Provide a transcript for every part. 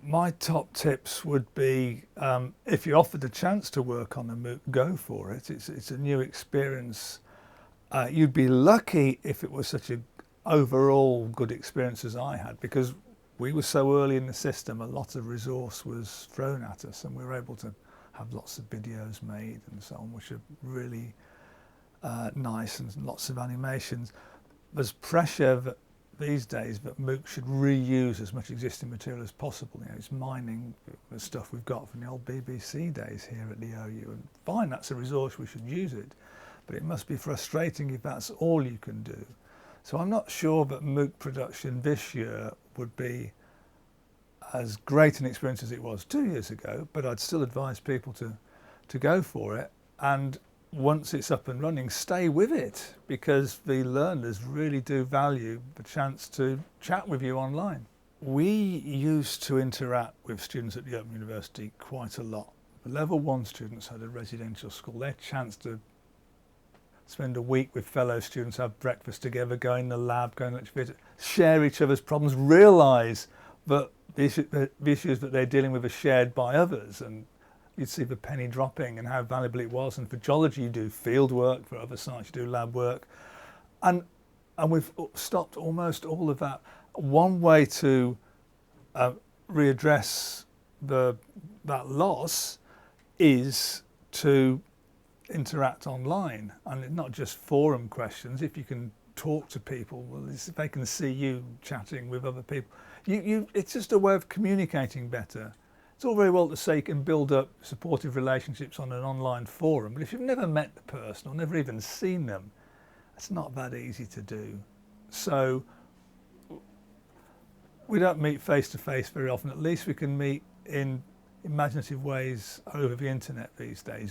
My top tips would be, if you're offered a chance to work on a MOOC, go for it. It's a new experience. You'd be lucky if it was such a overall good experience as I had, because we were so early in the system, a lot of resource was thrown at us, and we were able to have lots of videos made and so on, which are really nice, and lots of animations. There's pressure these days that MOOC should reuse as much existing material as possible. You know, it's mining the stuff we've got from the old BBC days here at the OU, and fine, that's a resource, we should use it, but it must be frustrating if that's all you can do. So I'm not sure that MOOC production this year would be as great an experience as it was 2 years ago, but I'd still advise people to go for it, and once it's up and running, stay with it, because the learners really do value the chance to chat with you online. We used to interact with students at the Open University quite a lot. The level 1 students had a residential school. Their chance to spend a week with fellow students, have breakfast together, go in the lab, go in the lecture theatre, share each other's problems, realise that the issues that they're dealing with are shared by others, and you'd see the penny dropping and how valuable it was. And for geology, you do field work, for other sites you do lab work, and we've stopped almost all of that. One way to readdress that loss is to interact online, and not just forum questions. If you can talk to people, well, if they can see you chatting with other people, it's just a way of communicating better. It's all very well to say you can build up supportive relationships on an online forum, but if you've never met the person or never even seen them, it's not that easy to do. So we don't meet face to face very often. At least we can meet in imaginative ways over the internet these days.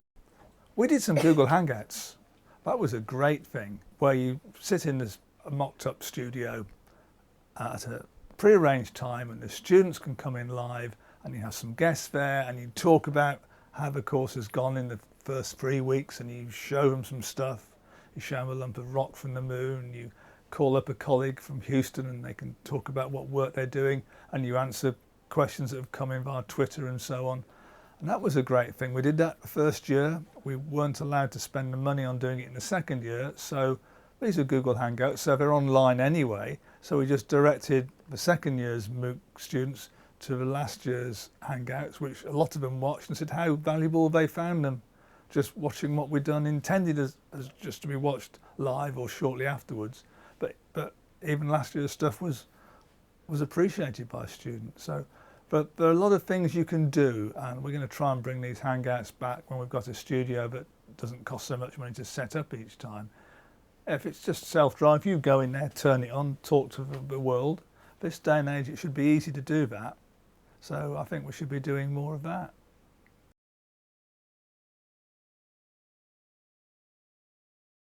We did some Google Hangouts. That was a great thing, where you sit in this mocked up studio at a prearranged time, and the students can come in live, and you have some guests there, and you talk about how the course has gone in the first 3 weeks, and you show them some stuff. You show them a lump of rock from the moon, you call up a colleague from Houston and they can talk about what work they're doing, and you answer questions that have come in via Twitter and so on. And that was a great thing. We did that the first year. We weren't allowed to spend the money on doing it in the second year, so these are Google Hangouts, so they're online anyway. So we just directed the second year's MOOC students to the last year's Hangouts, which a lot of them watched, and said how valuable they found them, just watching what we'd done, intended as just to be watched live or shortly afterwards. But even last year's stuff was appreciated by students. So, but there are a lot of things you can do, and we're going to try and bring these Hangouts back when we've got a studio that doesn't cost so much money to set up each time. If it's just self-drive, you go in there, turn it on, talk to the world. This day and age, it should be easy to do that. So I think we should be doing more of that.